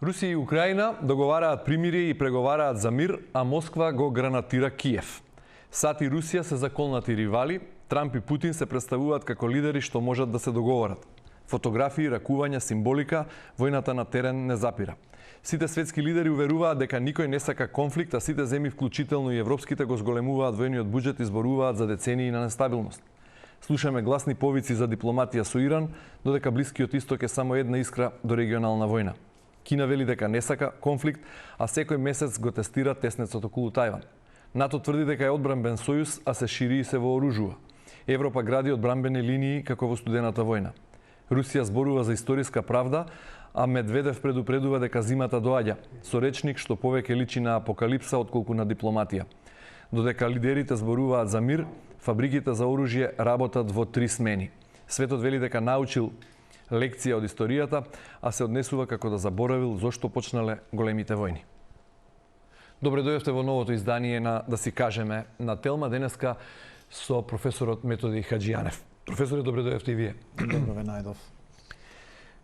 Русија и Украина договараат примирие и преговараат за мир, а Москва го гранатира Киев. САД и Русија се заколнати ривали, Трамп и Путин се представуваат како лидери што можат да се договорат. Фотографии, ракувања, символика, војната на терен не запира. Сите светски лидери уверуваат дека никој не сака конфликт, а сите земји, вклучително и европските, го зголемуваат војниот буџет и зборуваат за децении на нестабилност. Слушаме гласни повици за дипломатија со Иран, додека Блискиот Исток е само една искра до регионална војна. Кина вели дека не сака конфликт, а секој месец го тестира теснецот околу Тајван. НАТО тврди дека е одбранбен сојуз, а се шири и се вооружува. Европа гради одбранбени линии како во студената војна. Русија зборува за историска правда, а Медведев предупредува дека зимата доаѓа, со речник што повеќе личи на апокалипса отколку на дипломатија. Додека лидерите зборуваат за мир, фабриките за оружје работат во 3 смени. Светот вели дека научил лекција од историјата, а се однесува како да заборавил зошто почнале големите војни. Добре дојдовте во новото издание на Да си кажеме на Телма, денеска со професорот Методи Хаџијанев. Професоре, добре дојдовте и вие. Добро ве најдов.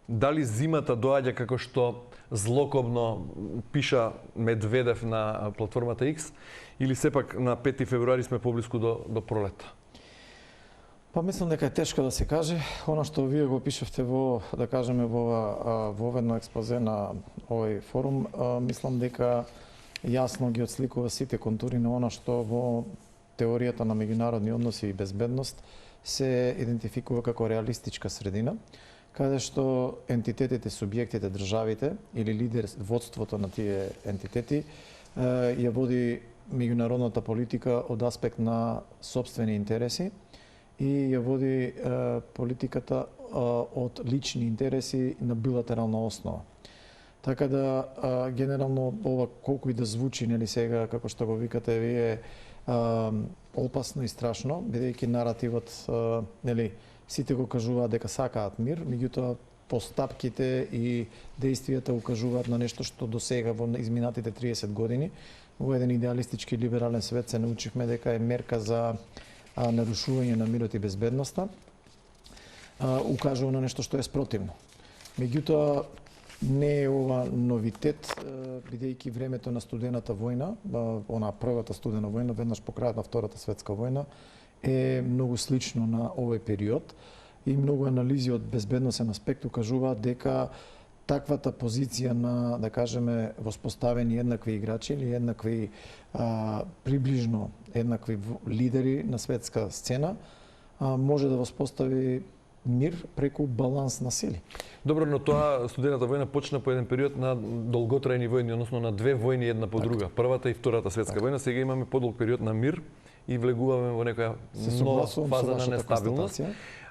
Дали зимата доаѓа како што злокобно пиша Медведев на платформата X, или сепак на 5 февруари сме поблиску до пролета? Па мислам дека е тешко да се каже. Она што вие го пишевте во, да кажеме, во едно експозе на овој форум, мислам дека јасно ги отсликува сите контури на она што во теоријата на меѓународни односи и безбедност се идентификува како реалистичка средина, каде што ентитетите, субјектите, државите или водството на тие ентитети ја води меѓународната политика од аспект на собствени интереси и ја води политиката од лични интереси на билатерална основа. Така да, генерално, ова колку и да звучи, нели сега, како што го викате вие, опасно и страшно, бидејќи наративот, нели, сите го кажуваат дека сакаат мир, меѓутоа постапките и действијата укажуваат на нешто што до сега во изминатите 30 години во еден идеалистички либерален свет се научивме дека е мерка за нарушување на мирот и безбедноста, укажува на нешто што е спротивно. Меѓутоа, не е ова новитет, бидејќи времето на студената војна, она првата студена војна, веднаш по крајот на Втората светска војна, е многу слично на овој период и многу анализи од безбедносен аспект укажуваат дека таквата позиција на, да кажеме, воспоставени еднакви играчи или еднакви, приближно еднакви лидери на светска сцена, може да воспостави мир преку баланс на сили. Добро, но тоа студената војна почна по еден период на долготрајни војни, односно на две војни една по друга, Првата и Втората светска војна. Сега имаме подолг период на мир и влегуваме во некоја нова фаза на нестабилност.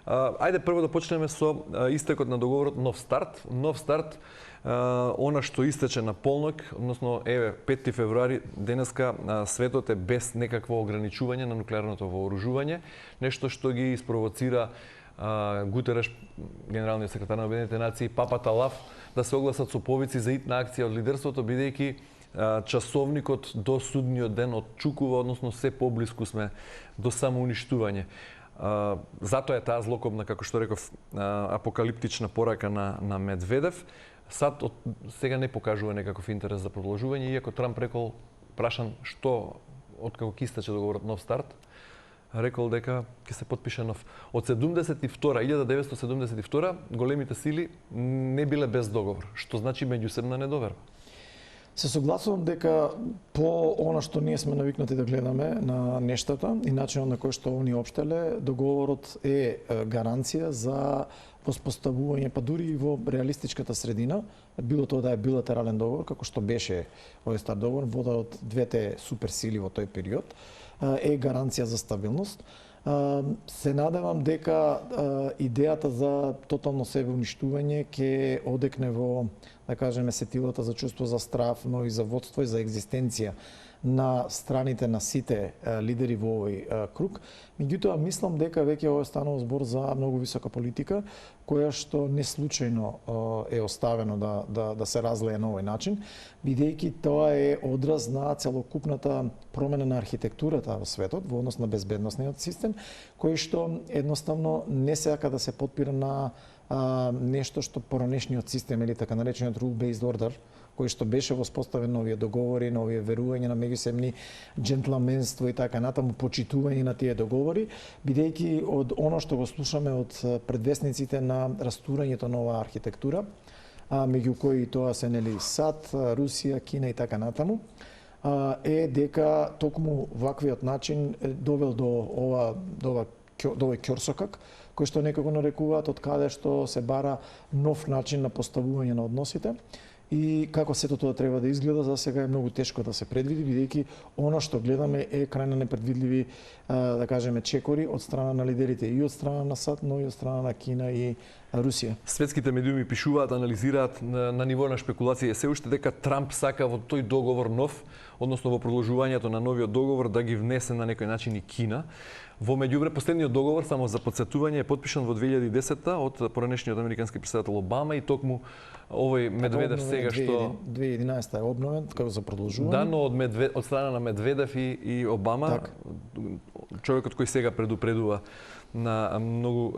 Ајде прво да почнеме со истекот на договорот Нов старт. Нов старт, она што истече на полнок, односно еве 5 февруари, денеска светот е без некакво ограничување на нуклеарното вооружување, нешто што ги испровоцира Гутереш, генералниот секретар на Обединетите нации, папата Лав, да се огласат со повици за итна акција од лидерството, бидејќи часовникот до судниот ден отчукува, односно се поблиску сме до самоуништување. Затоа е таа злокобна, како што реков, апокалиптична порака на Медведев. САД сега не покажува некаков интерес за продолжување, иако Трамп рекол, прашан што откако ќе истече договорот Нов старт, рекол дека ќе се подпише нов. Од 1972 големите сили не биле без договор, што значи меѓусебна недоверба. Се согласувам дека по она што ние сме навикнати да гледаме на нештата и начинот на кој што они општеле, договорот е гаранција за воспоставување, па дури и во реалистичката средина, било тоа да е билатерален договор, како што беше овој стар договор, вода од двете суперсили во тој период, е гаранција за стабилност. Се надевам дека идејата за тотално себеуништување ќе одекне во, да кажеме, сетилата за чувство за страв, но и за водство и за екзистенција на страните на сите лидери во овој круг. Меѓутоа, мислам дека веќе ова станува збор за многу висока политика, која што не случајно е оставено да се разлее на овој начин, бидејќи тоа е одраз на целокупната промена на архитектурата во светот во однос на безбедносниот систем, кој што едноставно не сака да се потпира на нешто што поранешниот систем или така наречениот rule-based order, кој што беше воспоставен на овие договори, на овие верување на меѓусебни џентлменство и така натаму, почитување на тие договори, бидејќи од оно што го слушаме од предвесниците на растурањето на оваа архитектура, меѓу кои тоа се нели САД, Русија, Кина и така натаму, е дека токму ваквиот начин довел до овој ќорсокак, кој што некако нарекуваат, од каде што се бара нов начин на поставување на односите. И како сето тоа треба да изгледа, за сега е многу тешко да се предвиди, бидејќи оно што гледаме е крајно непредвидливи, да кажеме, чекори од страна на лидерите и од страна на САД, но и од страна на Кина и Русија. Светските медиуми пишуваат, анализираат на ниво на шпекулација се уште дека Трамп сака во тој договор нов, односно во продолжувањето на новиот договор да ги внесе на некој начин и Кина. Во меѓувреме, последниот договор, само за подсетување, е потпишан во 2010 од поранешниот американски претседател Обама и токму овој Медведев сега што 2011 е обновен како за продолжување. Да, но од страна на Медведев и Обама, Так. човекот кој сега предупредува на многу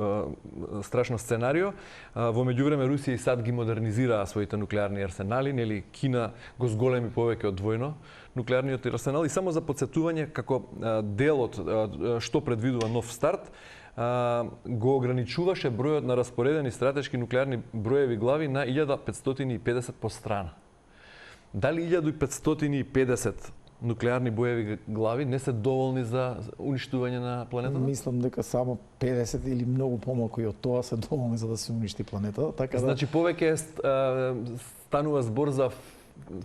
страшно сценарио. Во меѓувреме Русија и САД ги модернизираа своите нуклеарни арсенали, нели Кина го зголеми повеќе од двојно нуклеарниот арсенал. И само за подсетување, како делот што предвидува нов старт, го ограничуваше бројот на распоредени стратешки нуклеарни броеви глави на 1550 по страна. Дали 1550 нуклеарни боеви глави не се доволни за уништување на планетата? Мислам дека само 50 или многу помалку и од тоа се доволни за да се уништи планетата. Така да... Значи повеќе станува збор за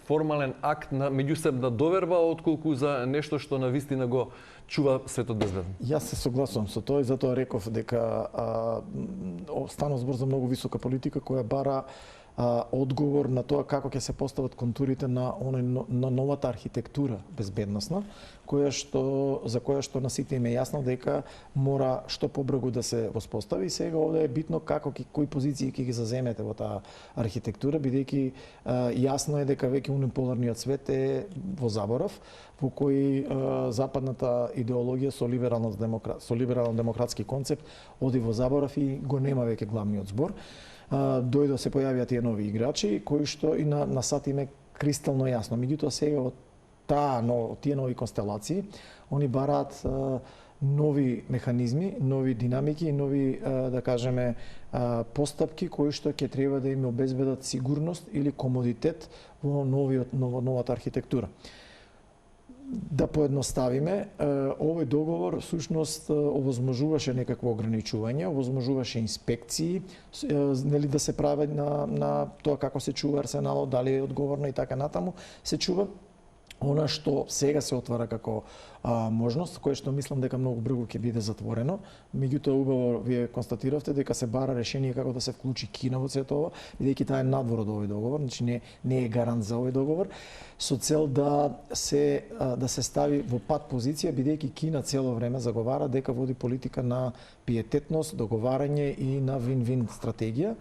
формален акт на меѓусебна доверба, отколку за нешто што на вистина го чува светот безбедно. Јас се согласувам со тоа и затоа реков дека станува збор за многу висока политика која бара одговор на тоа како ќе се постават контурите на на новата архитектура безбедносна, за која што на сите им е јасно дека мора што побрзо да се воспостави. Сега овде е битно кои позиции ќе ги заземете во таа архитектура, бидејќи јасно е дека веќе униполарниот свет е во заборав, во кој западната идеологија со либерално-демократски концепт оди во заборав и го нема веќе главниот збор. Дојдо се појавија тие нови играчи, кои што и на САД им е кристално јасно. Меѓутоа сега од тие нови констелации, они бараат нови механизми, нови динамики и нови, да кажеме, постапки кои што ќе треба да им обезбедат сигурност или комодитет во новата архитектура. Да поедноставиме, овој договор всушност овозможуваше некакво ограничување, овозможуваше инспекции, нели да се прави на тоа како се чува арсеналот, дали е одговорно и така натаму се чува. Она што сега се отвара како можност, кое што мислам дека многу брзо ќе биде затворено. Меѓутоа убаво вие констатиравте дека се бара решение како да се вклучи Кина во сето ова, бидејќи таа е надвор од овој договор, значи не е гарант за овој договор, со цел да се стави во пат позиција, бидејќи Кина цело време заговара дека води политика на пиететност, договарање и на вин-вин стратегија,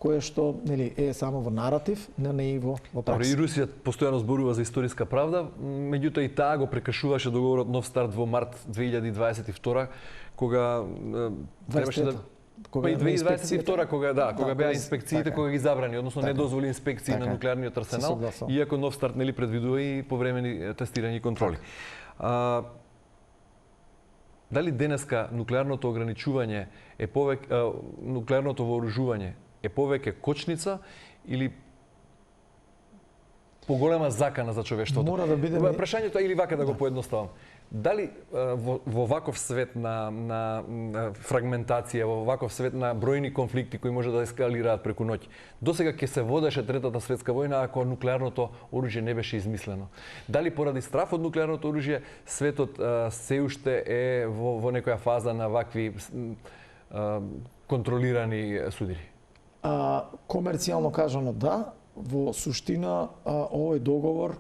кое што нели е само во наратив, не и во пракса. И Русија постојано зборува за историска правда, меѓутоа и таа го прекршуваше договорот нов старт во март 2022, кога требаше да Па и 2022 кога беа инспекциите, кога ги забрани, односно не дозволи инспекции на нуклеарниот арсенал, иако нов старт нели предвидува и повремени тестирања и контроли. Дали денеска нуклеарното ограничување е нуклеарното вооружување е повеќе кочница или поголема закана за човештвото? Мора да биде прашањето или вака да го поедноставам. Дали во ваков свет на фрагментација, во ваков свет на бројни конфликти кои може да ескалираат преку ноќ, досега ќе се водеше Третата светска војна ако нуклеарното оружје не беше измислено? Дали поради страф од нуклеарното оружје светот се уште е во некоја фаза на вакви контролирани судири? Комерцијално кажано да, во суштина овој договор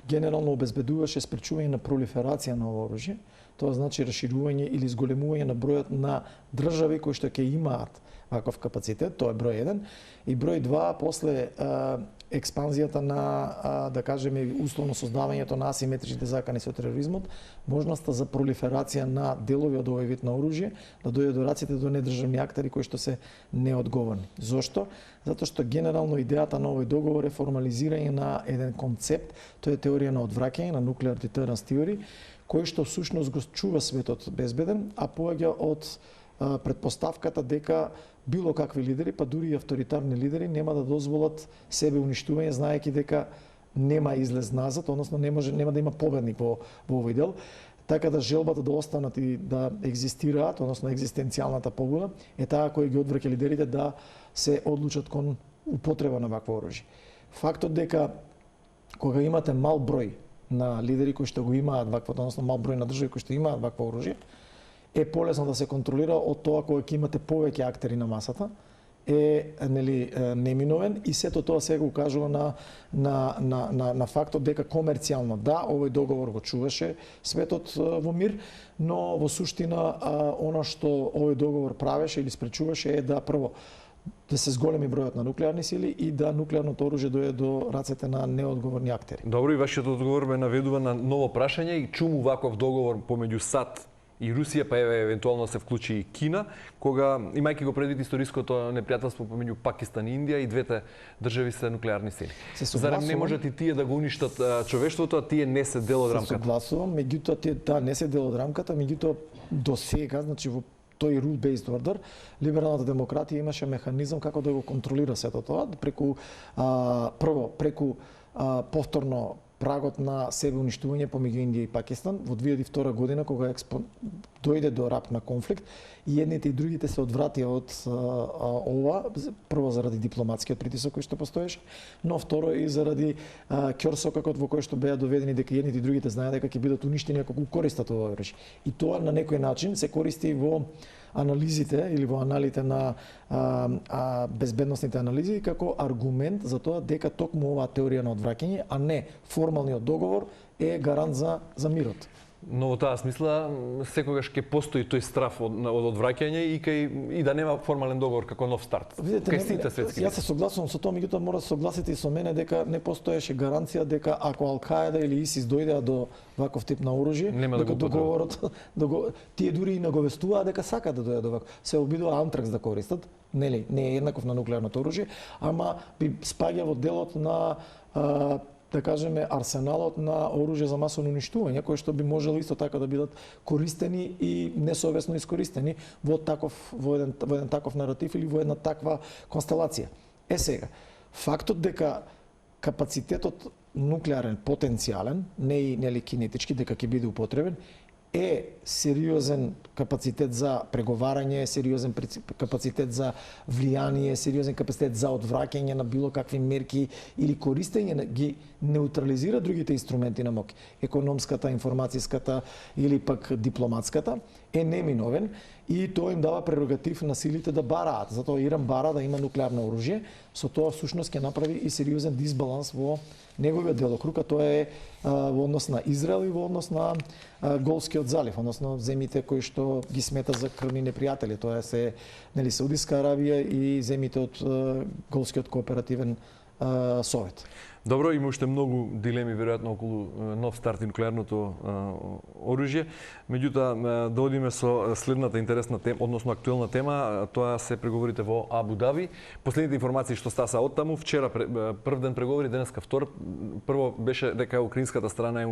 генерално обезбедуваше спречување на пролиферација на ова оружје. Тоа значи расширување или зголемување на бројот на држави кои што ќе имаат ваков капацитет, тоа е број 1. И број 2, после експанзијата на, да кажеме, условно создавањето на асиметричните закани со тероризмот, можноста за пролиферација на делови од овој вид на оружје, да дојде до раците до недржавни актери кои што се неодговорни. Зошто? Затоа што генерално идејата на овој договор е формализирање на еден концепт, тоа е теорија на одвраќање, на nuclear deterrence theory, кој што всушност го чува светот безбеден, а поаѓа од предпоставката дека било какви лидери, па дури и авторитарни лидери, нема да дозволат себе уништување, знаејќи дека нема излез назад, односно нема да има победник во овој дел. Така да желбата да останат и да екзистираат, односно екзистенцијалната побуда, е таа која ги одвраќа лидерите да се одлучат кон употреба на вакво оружје. Фактот дека кога имате мал број на лидери кои што го имаат вакво, односно мал број на држави кои што имаат вакво оружје, е полесно да се контролира од тоа кога ќе имате повеќе актери на масата, е неминовен и сето тоа сега укажува на фактот дека комерцијално да, овој договор го чуваше светот во мир, но во суштина она што овој договор правеше или спречуваше е да прво да се зголеми бројот на нуклеарни сили и да нуклеарното оружје дојде до рацете на неодговорни актери. Добро, и вашиот одговор ме наведува на ново прашање и чуму ваков договор помеѓу САД и Русија, па евентуално се вклучи и Кина, кога, имајќи го предвид историското непријателство помеѓу Пакистан и Индија, и двете држави се нуклеарни сили. Зарем не можат и тие да го уништат човештвото, а тие не се дел од рамката? Се согласувам, меѓутоа тие не се дел од рамката, меѓутоа до сега, значи во тој rule-based order, либералната демократија имаше механизам како да го контролира сето тоа, преку прво преку повторно прагот на себе уништување помеѓу Индија и Пакистан во 2002 година кога дојде до рап на конфликт и едните и другите се одвратија од ова, прво заради дипломатскиот притисок кој што постоеше, но второ и заради ќорсокакот во кој што беа доведени дека едните и другите знаеа дека ќе бидат уништени ако го користат ова оружје. И тоа на некој начин се користи во анализите или во аналите на безбедносните анализи како аргумент за тоа дека токму оваа теорија на одвраќање, а не формалниот договор е гарант за мирот. Но во таа смисла секогаш ќе постои тој страф од одвраќање и да нема формален договор како нов старт. Видете, кај сите светски. Јас се согласувам со тоа, меѓутоа мора да се согласите и со мене дека не постоеше гаранција дека ако Ал-Каеда или ИСИС дојдеа до ваков тип на оружје, дека договорот тие дури и наговестуваа дека сакаат да дојдат до вакво. Се обидува антракс да користат, нели, не е еднаков на нуклеарното оружје, ама би спаѓа во делот на да кажеме, арсеналот на оружје за масовно уништување, кои што би можело исто така да бидат користени и несовесно искористени во еден таков наратив или во една таква констелација. Сега, фактот дека капацитетот нуклеарен потенцијален, не и нели кинетички, дека ќе биде употребен, е сериозен капацитет за преговарање, сериозен капацитет за влијание, сериозен капацитет за одвраќање на било какви мерки или користење ги неутрализира другите инструменти на моќ, економската, информацијската или пак дипломатската, е неминовен и тоа им дава прерогатив на силите да бараат. Затоа Иран бара да има нуклеарно оружје, со тоа всушност ќе направи и сериозен дисбаланс во неговиот делокруг, а тоа е во однос на Израел и во однос на Голскиот залив, односно земите кои што ги смета за крвни непријатели. Тоа се нели Саудиска Арабија и земите од Голскиот кооперативен совет. Добро, има уште многу дилеми веројатно околу нов старт и нуклеарното оружје. Меѓутоа да одиме со следната интересна тема, односно актуелна тема, тоа се преговорите во Абу Даби. Последните информации што стаса од таму, вчера прв ден преговори, денеска втор. Прво беше дека украинската страна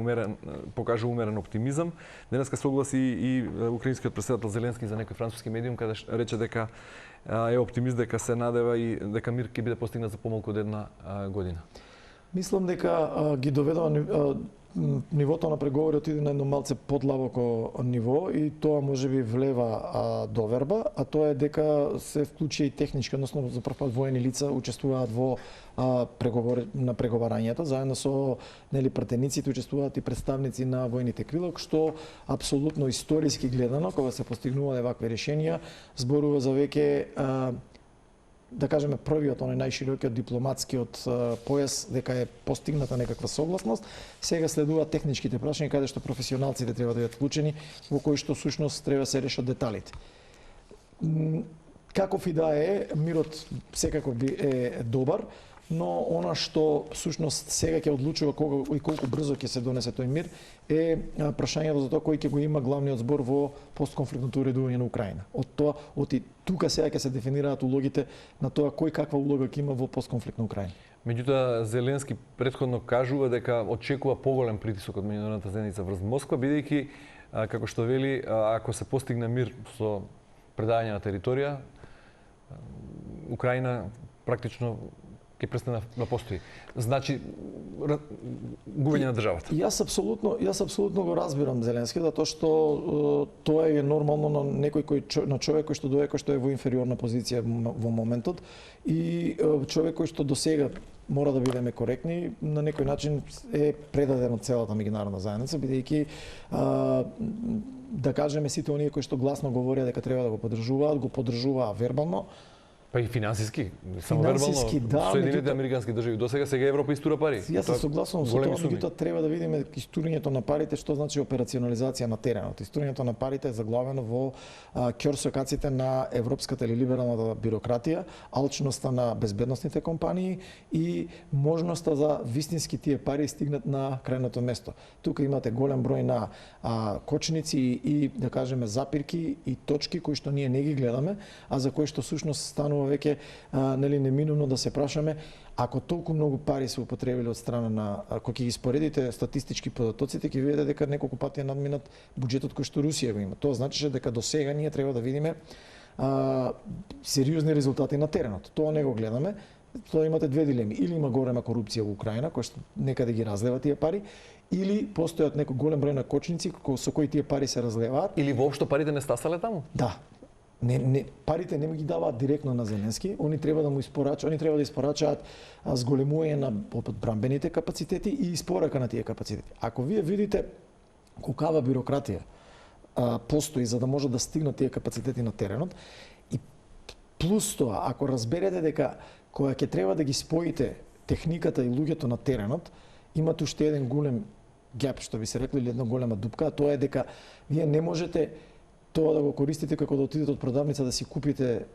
покажа умерен оптимизам. Денеска согласи и украинскиот претседател Зеленски за некој француски медиум каде рече дека е оптимист дека се надева и дека мир ќе биде постигнат за помалку од една година. Мислам дека ги доведува нивото на преговори отиде на едно малце подлабоко ниво и тоа можеби влева доверба, а тоа е дека се вклучи и технички, односно за прв пат воени лица учествуваат во на преговарањето, заедно со нели пратениците учествуваат и представници на војните крила, што апсолутно историски гледано, кога се постигнуваат вакви решенија, зборува за веќе да кажеме првиот, оној најширокиот дипломатскиот појас, дека е постигната некаква согласност. Сега следуваат техничките прашања каде што професионалците треба да бидат вклучени, во кои што сушност треба да се решат деталите. Каков и да е, мирот секако е добар, но она што всушност сега ќе одлучува кога и колку брзо ќе се донесе тој мир е прашањето за тоа кој ќе го има главниот збор во постконфликтното уредување на Украина. Од тоа, и тука сега ќе се дефинираат улогите на тоа кој каква улога ќе има во постконфликтна Украина. Меѓутоа, Зеленски претходно кажува дека очекува поголем притисок од меѓународната заедница врз Москва, бидејќи, како што вели, ако се постигне мир со предавање на територија, Украина практично ќе престане да постои. Значи, губење на државата. Јас апсолутно го разбирам Зеленски, затоа што тоа е нормално на на човек кој што доаѓа, кој што е во инфериорна позиција во моментот и човек кој што досега, мора да бидеме коректни, на некој начин е предаден од целата меѓународна заедница, бидејќи да кажеме сите оние кои што гласно говореа дека треба да го поддржуваа вербално. Па и финансиски, само вербално, да, Соединените американски држави досега, сега Европа истура пари. Јас се согласувам со тоа, меѓутоа треба да видиме истурањето на парите, што значи операционализација на теренот. Истурањето на парите е заглавено во ќорсокаците на европската или либералната бирократија, алчноста на безбедносните компании и можноста за вистински тие пари стигнат на крајното место. Тука имате голем број на кочници и да кажеме запирки и точки кои што ние не ги гледаме, а за кои што всушност станува веќе неминуно да се прашаме, ако толку многу пари се употребили од страна на, ако ќе ги споредите статистички податоците, ќе видите дека неколку пати е надминат буџетот кој што Русија го има. Тоа значи дека до сега ние треба да видиме сериозни резултати на теренот. Тоа не го гледаме. Тоа имате две дилеми. Или има голема корупција во Украина, кој што некаде ги разлева тие пари, или постојат некој голем број на кочници со кои тие пари се разлеваат. Или воопшто парите не стасале таму? Да. Парите не ги даваат директно на Зеленски, они треба да испорачаат зголемување на одбранбените капацитети и испорака на тие капацитети. Ако вие видите колкава бирократија постои за да може да стигнат тие капацитети на теренот, и плюс тоа, ако разберете дека кога ќе треба да ги споите техниката и луѓето на теренот, имате уште еден голем геп, што би се рекли, или една голема дупка, тоа е дека вие не можете тоа да го користите како да отидете од продавница да си купите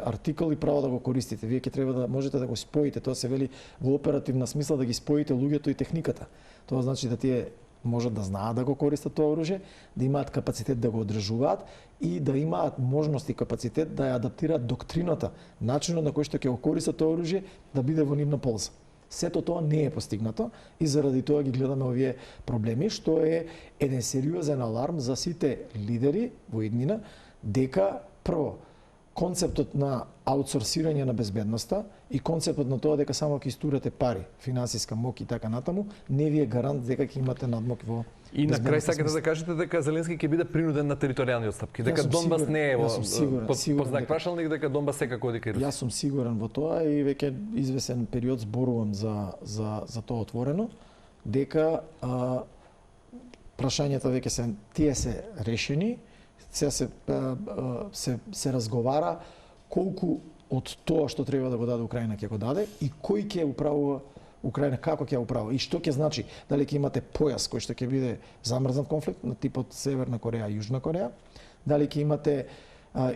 артикол и право да го користите. Вие ќе треба да можете да го споите, тоа се вели во оперативна смисла да ги споите луѓето и техниката. Тоа значи да тие можат да знаат да го користат тоа оружје, да имаат капацитет да го одржуваат и да имаат можност и капацитет да ја адаптираат доктрината, начинот на кој што ќе го користат тоа оружје да биде во нивна полза. Сето тоа не е постигнато и заради тоа ги гледаме овие проблеми, што е еден сериозен аларм за сите лидери во иднина, дека прво концептот на аутсорсирање на безбедноста и концептот на тоа дека само ќе истурате пари, финансиска мок и така натаму, не ви е гарант дека ќе имате надмок во и на крај сакате да кажете дека Зеленски ќе биде принуден на територијални отстапки, дека Донбас не е во под знак прашалник, дека Донбас секако оди кај Русија. Јас сум сигурен во тоа и веќе извесен период зборувам за тоа отворено, дека прашањата веќе се решени. Сега се разговара колку од тоа што треба да го даде Украина ќе го даде и кој ќе управува Украина, како ќе управува и што ќе значи, дали ќе имате појас кој што ќе биде замрзнат конфликт на типот Северна Кореја и Јужна Кореја, дали ќе имате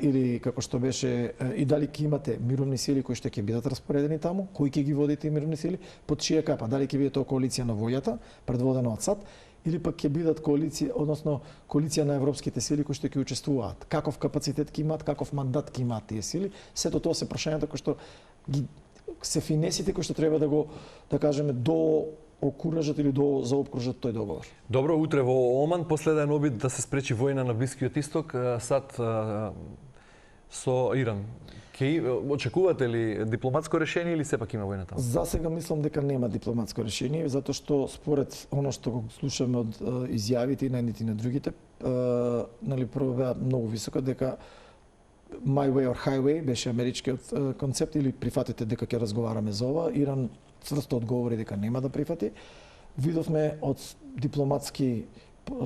или како што беше и дали ќе имате мировни сили кои што ќе бидат распоредени таму, кои ќе ги води тие мировни сили, под чија капа, дали ќе биде тоа коалиција на војата предводена од САД или пак ќе бидат коалиција, односно коалиција на европските сили кои што ќе учествуваат. Каков капацитет ќе имаат, каков мандат ќе имаат тие сили, сето тоа се прашањата кои што се финесите кои што треба да го, да кажеме, окуражат или заопкружат тој договор. Добро утре во Оман, последен обид да се спречи војна на Блискиот Исток, САД со Иран. Очекувате ли дипломатско решение или сепак има војна таму? За сега мислам дека нема дипломатско решение, затоа што според оно што го слушаме од изјавите и на едните и на другите, прво беа многу високо дека My Way or Highway беше америчкиот концепт или прифатите дека ќе разговараме за ова. Иран цврсто одговори дека нема да прифати. Видовме од дипломатски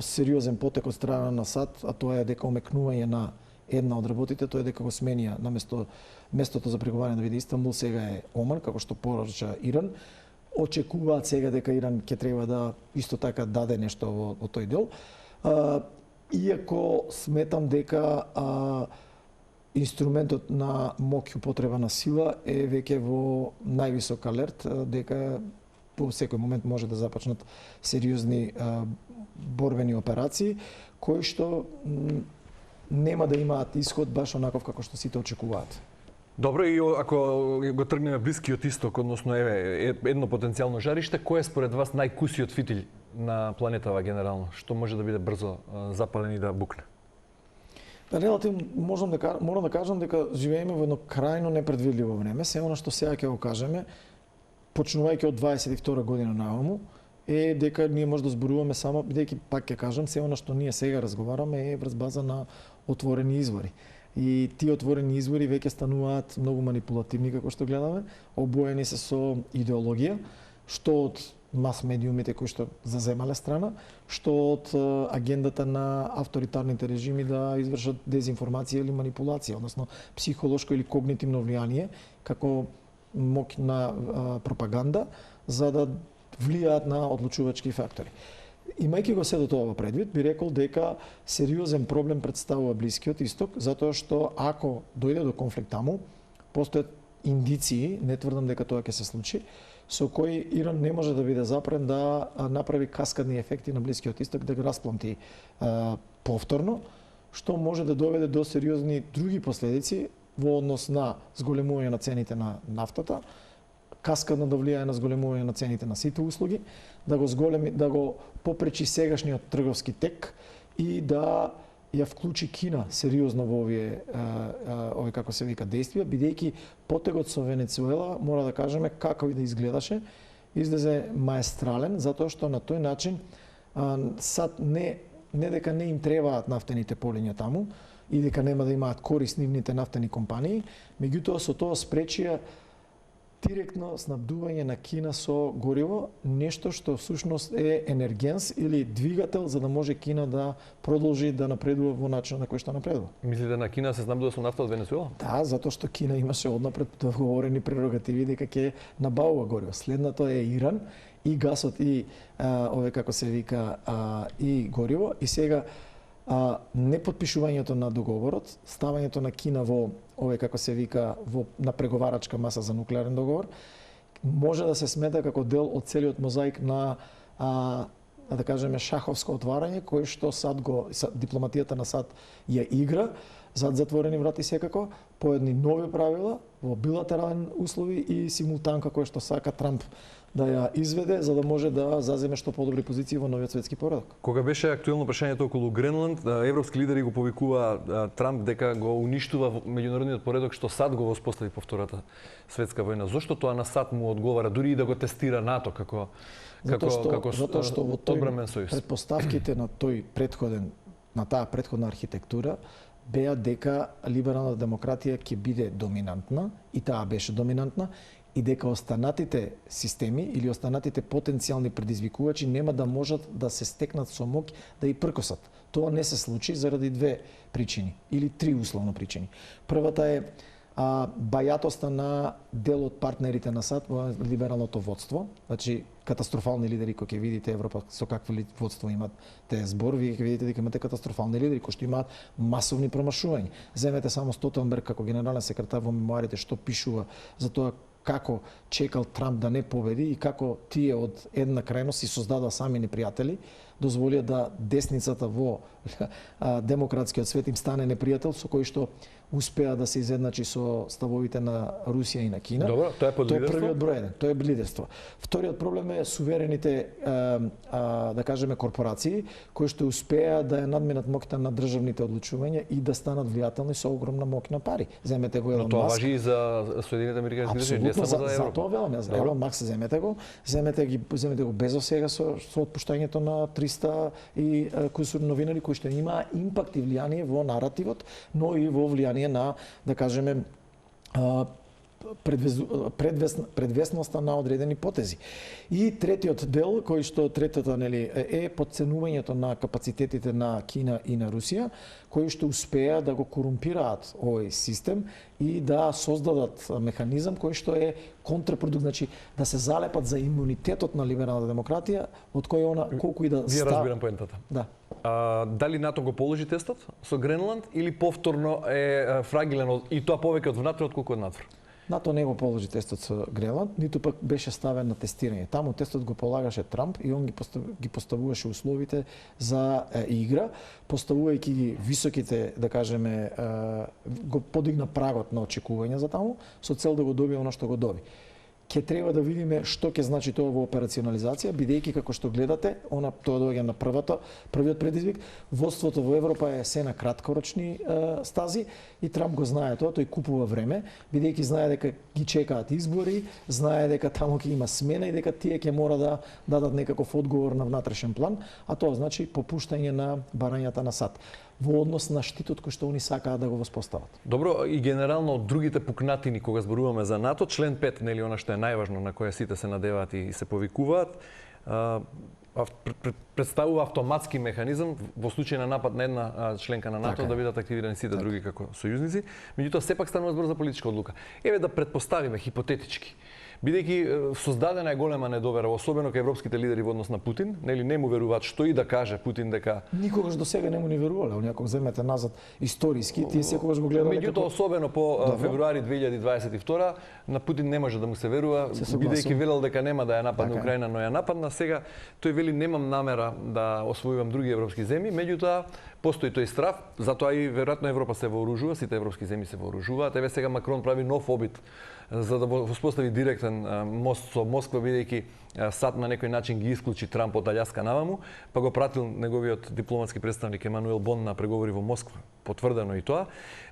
сериозен потек од страна на САД, а тоа е дека омекнување на една од работите, тоа е дека го сменија на местото за преговарање да биде Истанбул, сега е Оман, како што порача Иран. Очекуваат сега дека Иран ќе треба да исто така даде нешто во тој дел. Иако сметам дека инструментот на моќ употреба на сила е веќе во највисок алерт, дека по секој момент може да започнат сериозни борбени операции, кои што нема да имаат исход баш онаков како што сите очекуваат. Добро, и ако го тргнеме Блискиот исток, односно едно потенцијално жариште, кој е според вас најкусиот фитил на планетава генерално, што може да биде брзо запален и да букне? Релативно морам да кажам дека живееме во едно крајно непредвидливо време. Се она што сега ќе го кажеме, почнувајќи од 22 година нааму, е дека ние може да зборуваме само, бидејќи пак ќе кажам, се она што ние сега разговараме е врз база на отворени извори. И тие отворени извори веќе стануваат многу манипулативни, како што гледаме, обоени се со идеологија, што од мас медиумите кои што заземале страна, што од агендата на авторитарните режими да извршат дезинформација или манипулација, односно психолошко или когнитивно влијание, како моќ на пропаганда, за да влијаат на одлучувачки фактори. Имајќи го сето тоа предвид, би рекол дека сериозен проблем представува Блискиот исток, затоа што ако дојде до конфликт таму, постојат индиции, не тврдам дека тоа ќе се случи, со кои Иран не може да биде запрен да направи каскадни ефекти на Блискиот исток, да го распланти повторно, што може да доведе до сериозни други последици во однос на зголемување на цените на нафтата, каскадно да влијае на зголемување на цените на сите услуги, да го попречи сегашниот трговски тек и да ја вклучи Кина сериозно во овие како се вика действија, бидејќи потегот со Венецуела, мора да кажеме како и да изгледаше, излезе маестрален, затоа што на тој начин сад не дека не им требаат нафтените полиња таму и дека нема да имаат корист нивните нафтени компании, меѓутоа со тоа спречија директно снабдување на Кина со гориво, нешто што всушност е енергенс или двигател за да може Кина да продолжи да напредува во начинот на кој што напредува. Мислите на Кина се снабдува со нафта од Венецуела? Да, затоа што Кина имаше однапред договорени прерогативи дека ќе набавува гориво. Следното е Иран и гасот и како се вика и гориво, и сега непотпишувањето на договорот, ставањето на Кина во како се вика на преговарачка маса за нуклеарен договор, може да се смета како дел од целиот мозаик на да кажеме шаховско отварање кој што дипломатијата на САД ја игра зад затворени врати секако по едни нови правила во билатерални услови и симултанка кој што сака Трамп да ја изведе за да може да заземе што подобри позиции во новиот светски поредок. Кога беше актуелно прашањето околу Гренланд, европски лидери го повикува Трамп дека го уништува меѓународниот поредок што САД го воспостави по Втората светска војна. Зошто тоа на САД му одговара дури и да го тестира НАТО како затоа што во одбранен сојуз? Предпоставките на таа претходна архитектура беа дека либералната демократија ќе биде доминантна и таа беше доминантна и дека останатите системи или останатите потенцијални предизвикувачи нема да можат да се стекнат со моќ да и пркосат. Тоа не се случи заради две причини или три условно причини. Првата е бајатоста на дел од партнерите на САД во либералното водство, значи катастрофални лидери кои ќе видите Европа со какво водство имат те збор, вие ќе видите дека имате катастрофални лидери кои што имаат масовни промашувања. Земете само Столтенберг како генерален секретар во мемуарите што пишува за тоа како чекал Трамп да не победи и како тие од една крајност си создадоа сами непријатели, дозволија да десницата во демократскиот свет им стане непријател со кој што успеа да се изедначи со ставовите на Русија и на Кина. Добро, тоа е под лидерство. Тоа е првиот број 1, тоа е лидерство. Вториот проблем е суверените да кажеме корпорации кои што успеа да ја надминат моќта на државните одлучувања и да станат влијателни со огромна моќ на пари. Земете го Елон Маск. Но тоа важи и за Соединените американски држави, не само за Европа. За тоа велам јас. Елон Маск земете го Безос сега со отпуштањето на 300 и кусур новинари кои што имаа импакт и влијание во наративот, но и во влијание на, да кажеме, предвесноста на одредени потези. И третиот дел, кој што третата нели е подценувањето на капацитетите на Кина и на Русија, кои што успеа да го корумпираат овој систем и да создадат механизам кој што е контрапродуктивен, значи да се залепат за имунитетот на либералната демократија, од кој она колку и да Вие разбирам поентата. Да. Дали НАТО го положи тестот со Гренланд или повторно е фрагилен и тоа повеќе од внатре отколку од надвор? НАТО не го положи тестот со Гренланд, ниту пак беше ставен на тестирање. Таму тестот го полагаше Трамп и он ги поставуваше условите за игра, поставувајќи ги високите, да кажеме, го подигна прагот на очекување за таму, со цел да го добие она што го доби. Ќе треба да видиме што ќе значи тоа во операционализација, бидејќи како што гледате, тоа доаѓа на првиот предизвик, водството во Европа е се на краткорочни стази и Трамп го знае тоа, тој купува време, бидејќи знае дека ги чекаат избори, знае дека таму ќе има смена и дека тие ќе мора да дадат некаков одговор на внатрешен план, а тоа значи попуштање на барањата на САД во однос на штитот кој што они сакаат да го воспостават. Добро, и генерално од другите пукнатини кога зборуваме за НАТО, член 5, нели она што е најважно на која сите се надеваат и се повикуваат, представува автоматски механизам во случај на напад на една членка на НАТО да бидат активирани сите други како сојузници. Меѓутоа сепак станува збор за политичка одлука. Еве да претпоставиме хипотетички, бидејќи создадена е голема недовера, особено кај европските лидери во однос на Путин, нели не му веруваат што и да каже Путин дека никогаш до сега не му ни верувале, ако земете назад историски, тие секогаш го гледале како... Меѓутоа особено по февруари 2022 на Путин не може да му се верува, бидејќи велел дека нема да ја нападне Украина, но ја нападна. Сега тој вели немам намера да освојувам други европски земји, меѓутоа постои тој страв, затоа и веројатно Европа се вооружува, сите европски земји се вооружуваат. Еве сега Макрон прави нов обид за да воспостави директен мост со Москва, бидејќи САД на некој начин ги исклучи Трамп од Аљаска наваму, па го пратил неговиот дипломатски представник Емануел Бон на преговори во Москва. Потврдено и тоа.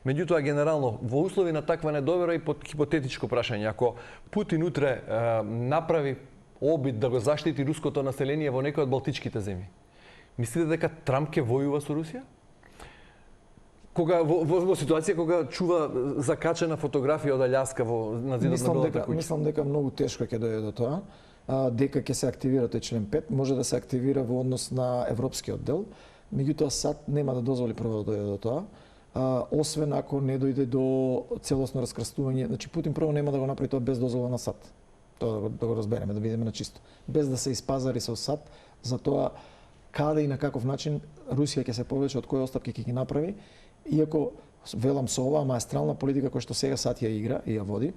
Меѓутоа, генерално, во услови на таква недовера и под хипотетичко прашање, ако Путин утре направи обид да го заштити руското население во некој од балтичките земји, мислите дека Трамп ќе војува со Русија? Кога во ситуација кога чува закачена фотографија од Аљаска на зидот на Белата куќа? Мислам дека многу тешко ќе дојде до тоа, дека ќе се активира тој член 5, може да се активира во однос на европскиот дел, меѓутоа САД нема да дозволи прво да дојде до тоа, освен ако не дојде до целосно раскрстување. Значи Путин прво нема да го направи тоа без дозвола на САД. Тоа да го разбереме, да бидеме на чисто. Без да се испазари со САД за тоа каде и на каков начин Русија ќе се повлече, од кои остапки ќе ги направи. Иако велам со ова маестрална политика која што сега САД ја игра и ја води,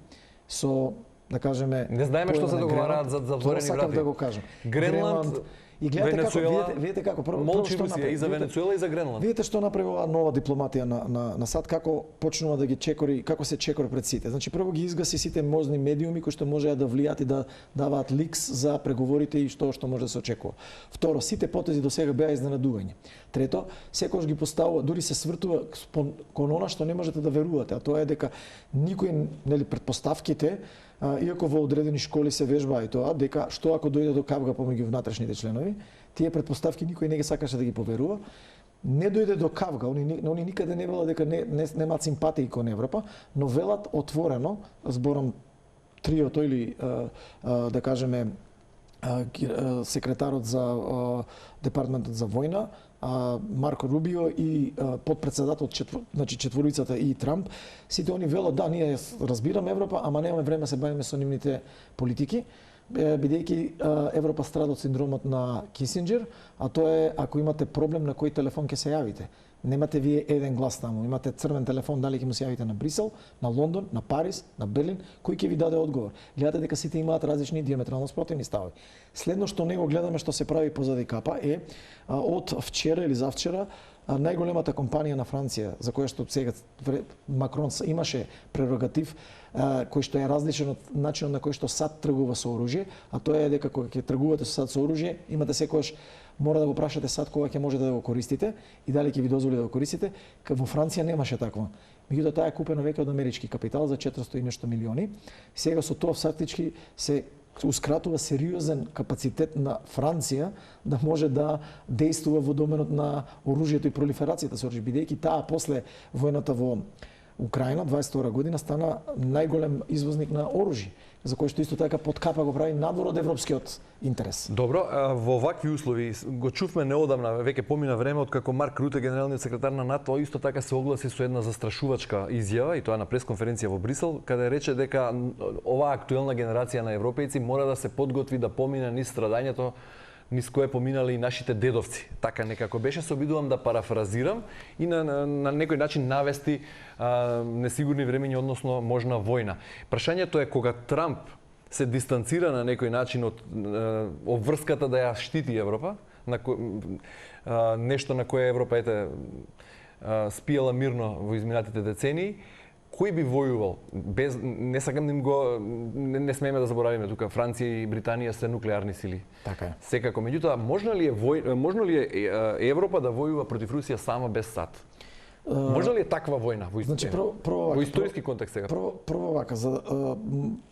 со да кажеме не знаеме што се договараат за затворени врати. Да го кажам. Гренланд, и гледате како видите како молчи Русија и за Венецуела и за Гренланд. Видите што направи оваа нова дипломатија на САД, како почнува да ги чекори, како се чекори пред сите. Значи прво ги изгаси сите можни медиуми кои што можеа да влијат и да даваат ликс за преговорите и што може да се очекува. Второ, сите потези до сега беа изненадување. Трето, секогаш ги поставува, дури се свртува кон она што не можете да верувате, а тоа е дека никој, нели, предпоставките, иако во одредени школи се вежба и тоа, дека што ако дојде до кавга помеѓу внатрешните членови, тие предпоставки никој не ги сакаше да ги поверува. Не дојде до кавга, они никаде не велат дека немаат симпатии кон Европа, но велат отворено, зборам триото или да кажеме секретарот за департаментот за војна, Марко Рубио и подпредседател, значи четворицата и Трамп, сите они велат да, ние разбираме Европа, ама немаме време да се бавиме со нивните политики, бидејќи Европа страда од синдромот на Кисинџер, а тоа е ако имате проблем на кој телефон ќе се јавите. Немате вие еден глас таму, имате црвен телефон, дали ќе му се јавите на Брисел, на Лондон, на Париз, на Берлин, кој ќе ви даде одговор. Гледате дека сите имаат различни диаметрално спротивни ставови. Следно што него гледаме што се прави позади капа е од вчера или завчера најголемата компанија на Франција, за која што сега Макрон имаше прерогатив, кој што е различен од начинот на кој што САД тргува со оружје, а тоа е дека кога ќе тргувате со САД со оружје, имате секогаш мора да го прашате САД кога ќе можете да го користите и дали ќе ви дозволи да го користите. Во Франција немаше такво. Меѓутоа таа е купена веќе од амерички капитал за 400 и нешто милиони. Сега со тоа фактички се ускратува сериозен капацитет на Франција да може да действува во доменот на оружјето и пролиферацијата со оружје, бидејќи таа после војната во Украина 22 година стана најголем извозник на оружје, за кој што исто така подкапа го прави надвор од европскиот интерес. Добро, во вакви услови го чувме неодамна, веќе помина време од како Марк Руте, генералниот секретар на НАТО, исто така се огласи со една застрашувачка изјава, и тоа на пресконференција во Брисел, каде рече дека оваа актуелна генерација на европејци мора да се подготви да помине низ страдањето низ кое поминале и нашите дедовци. Така некако беше, се обидувам да парафразирам и на некој начин навести несигурни времења, односно можна војна. Прашањето е кога Трамп се дистанцира на некој начин од обврската да ја штити Европа, нешто на кое Европа спиела мирно во изминатите децении, кој би војувал? Без, не сакам не смееме да заборавиме тука, Франција и Британија се нуклеарни сили. Така е. Секако, меѓутоа, можно ли е Европа да војува против Русија само без САД? Може ли е таква војна во Значи, во историски контекст сега? Прво вака,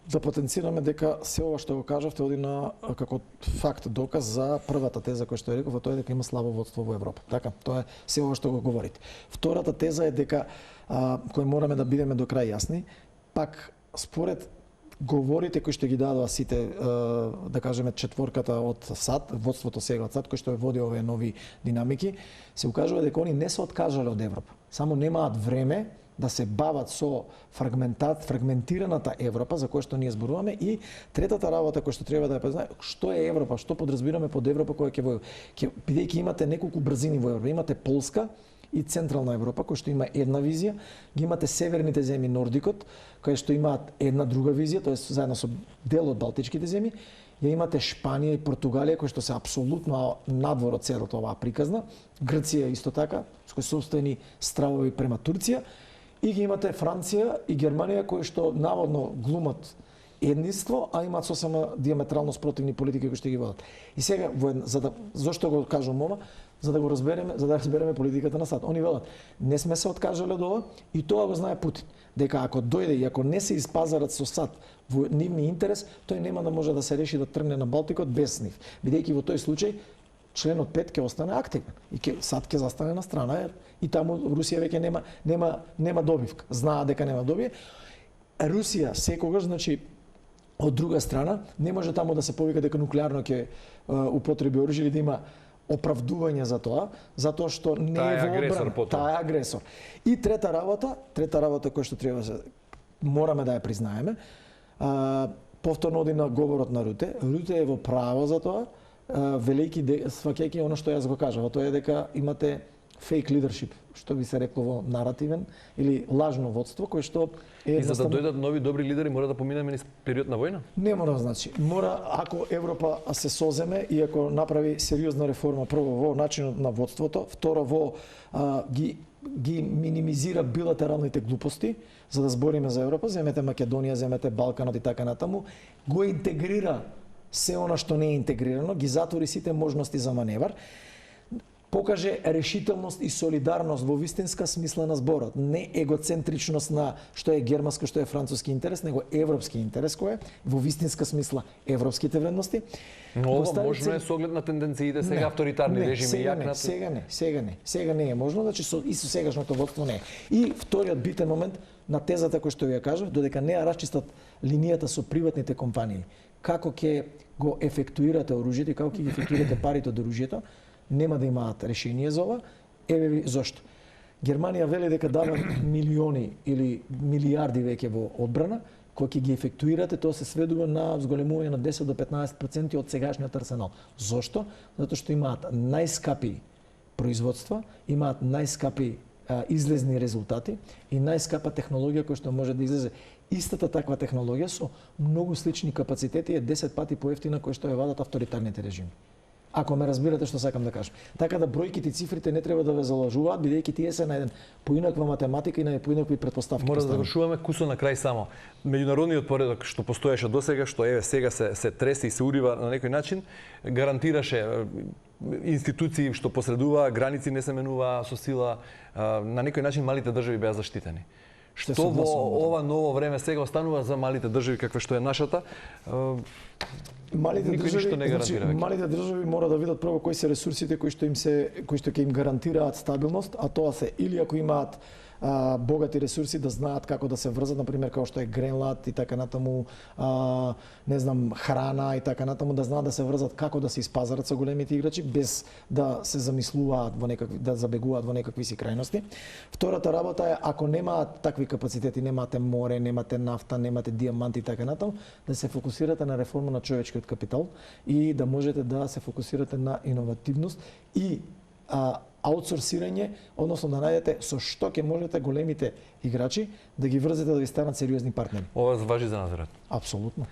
да потенцираме дека се ова што го кажавте оди на како факт, доказ за првата теза која што ја реков, тоа е дека има слабо водство во Европа. Така, тоа е се ова што го говорите. Втората теза е дека кој мораме да бидеме до крај јасни, пак според говорите кои што ги дадоа сите, да кажеме четворката од САД, водството сега од САД, кој што води овие нови динамики, се укажува дека они не се откажале од Европа. Само немаат време да се бават со фрагментираната Европа за која што ние зборуваме, и третата работа која што треба да ја познаем, што е Европа, што подразбираме под Европа која ќе војува. Бидејќи имате неколку брзини во Европа, имате Полска и Централна Европа, кој што има една визија, ги имате северните земји Нордикот, кои што имаат една друга визија, тоа е заедно со дел од балтичките земји, ја имате Шпанија и Португалија, кои што се апсолутно надвор од целата оваа приказна, Грција исто така, со кои собствени стравови према Турција, и ги имате Франција и Германија, кои што наводно глумат единство, а имаат сосема диаметрално спротивни политики кои што ги водат. И сега, зошто го кажам ова? За да разбереме политиката на САД. Они велат, не сме се откажале од ова, и тоа го знае Путин. Дека ако дојде и ако не се испазарат со САД во нивни интерес, тој нема да може да се реши да тргне на Балтикот без нив. Бидејќи во тој случај членот 5 ќе остане активен и САД ќе застане на страна, и таму Русија веќе нема добивка. Знаа дека нема добие. Русија секогаш, значи, од друга страна, не може таму да се повика дека нуклеарно ќе употреби оружје или да има оправдување за тоа, затоа што не е во одбрана. Таа е агресор. И трета работа која што треба мораме да ја признаеме, повторно оди на говорот на Руте. Руте е во право за тоа, велики сваќајќи оно што јас го кажав, тоа е дека имате fake leadership, што би се рекло во наративен или лажно водство, кое што е... И за да дојдат нови добри лидери, мора да поминеме низ период на војна? Не мора, значи. Мора, ако Европа се соземе и ако направи сериозна реформа, прво во начинот на водството, второ во ги минимизира билатералните глупости, за да збориме за Европа, земете Македонија, земете Балканот и така натаму, го интегрира се она што не е интегрирано, ги затвори сите можности за маневар, покаже решителност и солидарност во вистинска смисла на зборот. Не егоцентричност на што е германско, што е француски интерес, него европски интерес кој е, во вистинска смисла европските вредности. Но ова можно е со оглед на тенденциите сега авторитарни режими јакнат. Сега не е можно, значи и со сегашното водство не е. И вториот битен момент на тезата која што ја кажав, додека не ја расчистат линијата со приватните компании, како ќе го ефектуирате оружјето и како ќе ги ефектуирате парите од оружјето, нема да имаат решение за ова. Еве ви зошто. Германија вели дека дава милиони или милиарди веќе во одбрана, кои ќе ги ефектуирате, тоа се сведува на зголемување на 10 до 15% од сегашниот арсенал. Зошто? Затоа што имаат најскапи производства, имаат најскапи излезни резултати и најскапа технологија која што може да излезе. Истата таква технологија со многу слични капацитети е 10 пати поевтина кој што ја вадат авторитарните режими. Ако ме разбирате што сакам да кажам. Така да бројките и цифрите не треба да ве залажуваат, бидејќи тие се на еден поинаква математика и на поинакви претпоставки. Мора да завршуваме кусо на крај само. Меѓународниот поредок што постоеше досега, што еве сега се тресе и се урива на некој начин, гарантираше институции што посредуваа, граници не се менуваа со сила, на некој начин малите држави беа заштитени. Што во ова ново време сега останува за малите држави каква што е нашата? Малите држави мора да видат прво кои се ресурсите кои што ќе им гарантираат стабилност, а тоа се или ако имаат богати ресурси да знаат како да се врзат, например како што е Гренланд и така натаму, не знам, храна и така натаму, да знаат да се врзат како да се испазарат со големите играчи без да се замислуваат во некакви, да забегуваат во некакви си крајности. Втората работа е, ако немаат такви капацитети, немате море, немате нафта, немате диаманти и така натаму, да се фокусирате на реформа на човечкиот капитал и да можете да се фокусирате на иновативност и аутсорсирање, односно да најдете со што ќе можете големите играчи да ги врзете да ви станат сериозни партнери. Ова важи за назарет. Апсолутно.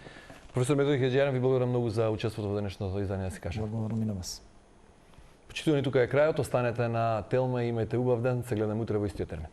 Професор Методи Хаџијанов, ви благодарам многу за учеството во денешното издание, да си кажа. Благодарам и на вас. Почитувани, тука е крајот, останете на Телма и имајте убав ден, се гледаме утре во истиот термин.